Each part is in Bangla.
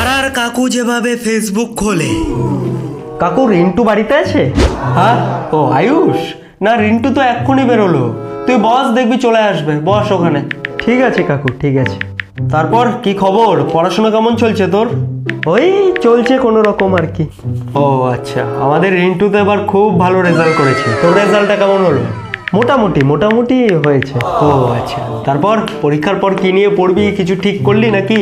পাড়ার কাকু যেভাবে ফেসবুক খোলে। কাকু রিন্টু বাড়িতে আছে? হ্যাঁ, ও আয়ুষ না, রিন্টু তো এক্ষুনি বেরোলো। তুই বস, দেখবি চলে আসবে, বস ওখানে। ঠিক আছে কাকু, ঠিক আছে। তারপর কি খবর, পড়াশোনা কেমন চলছে তোর? ওই চলছে কোনো রকম আর কি। ও আচ্ছা, আমাদের রিন্টু তো এবার খুব ভালো রেজাল্ট করেছে। তোর রেজাল্টটা কেমন হলো? মোটামুটি হয়েছে। ও আচ্ছা, তারপর পরীক্ষার পর কি নিয়ে পড়বি, কিছু ঠিক করলি নাকি?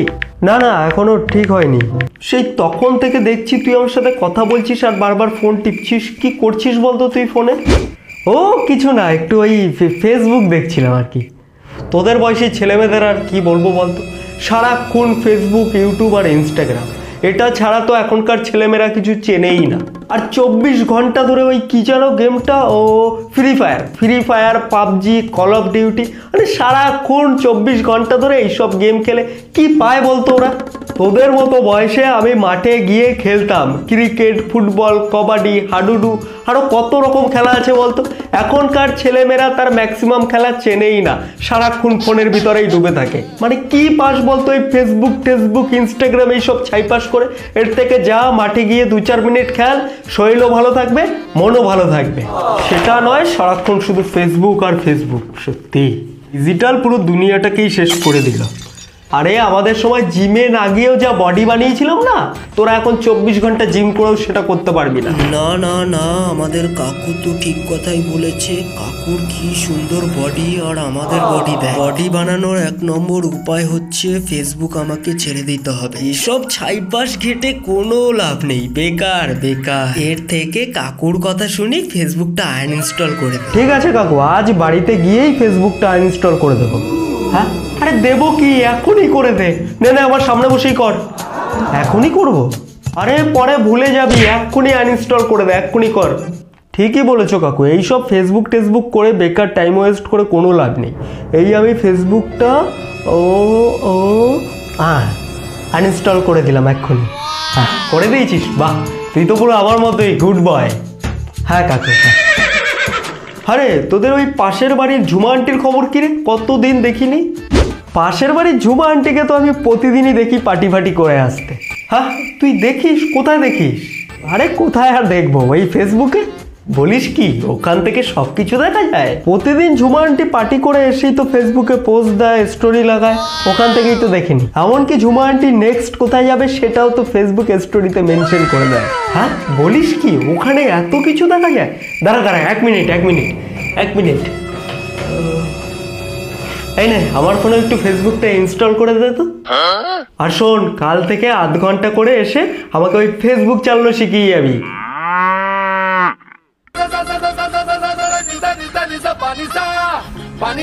না এখনো ঠিক হয়নি। সেই তখন থেকে দেখছি তুই আমার সাথে কথা বলছিস আর বারবার ফোন টিপছিস, কি করছিস বলতো তুই ফোনে? ও কিছু না, একটু ওই ফেসবুক দেখছিলাম আর কি। তোদের বয়সী ছেলেমেয়েদের আর কি বলবো বলতো, সারাক্ষণ ফেসবুক, ইউটিউব আর ইনস্টাগ্রাম, এটা ছাড়া তো এখনকার ছেলেমেয়েরা কিছু চেনেই না। আর 24 ঘন্টা ধরে ওই কি যেন গেমটা, ও free fire, PUBG, call of duty, মানে সারাক্ষণ 24 ঘন্টা ধরে এইসব গেম খেলে কি পায় বলতো ওরা? তোদের মতো বয়সে আমি মাঠে গিয়ে খেলতাম ক্রিকেট, ফুটবল, কবাডি, হাডুডু, আরও কত রকম খেলা আছে বলতো। এখনকার ছেলেমেয়েরা তার ম্যাক্সিমাম খেলা চেনেই না, সারাক্ষণ ফোনের ভিতরেই ডুবে থাকে। মানে কি পাস বলতো এই ফেসবুক, ইনস্টাগ্রাম এইসব ছাইপাস করে? এর থেকে যা মাঠে গিয়ে 2-4 মিনিট খেল, শরীরও ভালো থাকবে, মনও ভালো থাকবে। সেটা নয়, সারাক্ষণ শুধু ফেসবুক আর ফেসবুক। সত্যি ডিজিটাল পুরো দুনিয়াটাকেই শেষ করে দিল। আরে আমাদের সময় জিমে না গিয়েও যা বডি বানিয়েছিলাম না, তোরা এখন 24 ঘন্টা জিম করেও সেটা করতে পারবি না। না, আমাদের কাকু তো ঠিক কথাই বলেছে। কাকুর কি সুন্দর বডি, আর আমাদের বডি দেখ। বডি বানানোর 1 নম্বর উপায় হচ্ছে ফেসবুক আমাকে ছেড়ে দিতে হবে। এসব ছাইপাস ঘেটে কোনো লাভ নেই, বেকার। এর থেকে কাকুর কথা শুনি ফেসবুকটা আনইনস্টল করে দে। ঠিক আছে কাকু, আজ বাড়িতে গিয়েই ফেসবুকটা আনইনস্টল করে দেবো। হ্যাঁ, আরে দেবো কি, এখনই করে দে। না আমার সামনে বসেই কর। এখনই করব? আরে পরে ভুলে যাবি, এক্ষুনি আনইনস্টল করে দে, এক্ষুনি কর। ঠিকই বলেছো কাকু, এইসব ফেসবুক করে বেকার টাইম ওয়েস্ট করে কোনো লাভ নেই। এই আমি ফেসবুকটা আনইনস্টল করে দিলাম এক্ষুনি। হ্যাঁ, করে দিয়েছিস? বাহ, তুই তো পুরো আমার মতোই গুড বয়। হ্যাঁ কাকু, হ্যাঁ। আরে তোদের ওই পাশের বাড়ির ঝুমা আন্টির খবর কি রে? কতদিন দেখিনি। পাশের বাড়ির ঝুমা আন্টিকে তো আমি প্রতিদিনই দেখি পার্টি করে আসতে। হ্যাঁ, তুই দেখিস? কোথায় দেখিস? আরে কোথায় আর দেখবো, ওই ফেসবুকে। বলিস কি, ওখান থেকে সবকিছু দেখা যায়? প্রতিদিন ঝুমা আন্টি পার্টি করে এসেই তো ফেসবুকে পোস্ট দেয়, স্টোরি লাগায়, ওখান থেকেই তো দেখিনি। এমনকি ঝুমা আন্টি নেক্সট কোথায় যাবে সেটাও তো ফেসবুক স্টোরিতে মেনশন করে দেয়। হ্যাঁ বলিস কি, ওখানে এত কিছু দেখা যায়? দাঁড়া 1 মিনিট। এই নে, আমার ফোনে একটু ফেসবুকটা ইনস্টল করে দে তো। আর শোন, কাল থেকে আধ ঘন্টা করে এসে আমাকে ওই ফেসবুক চালানো শিখিয়ে যাবি। পানি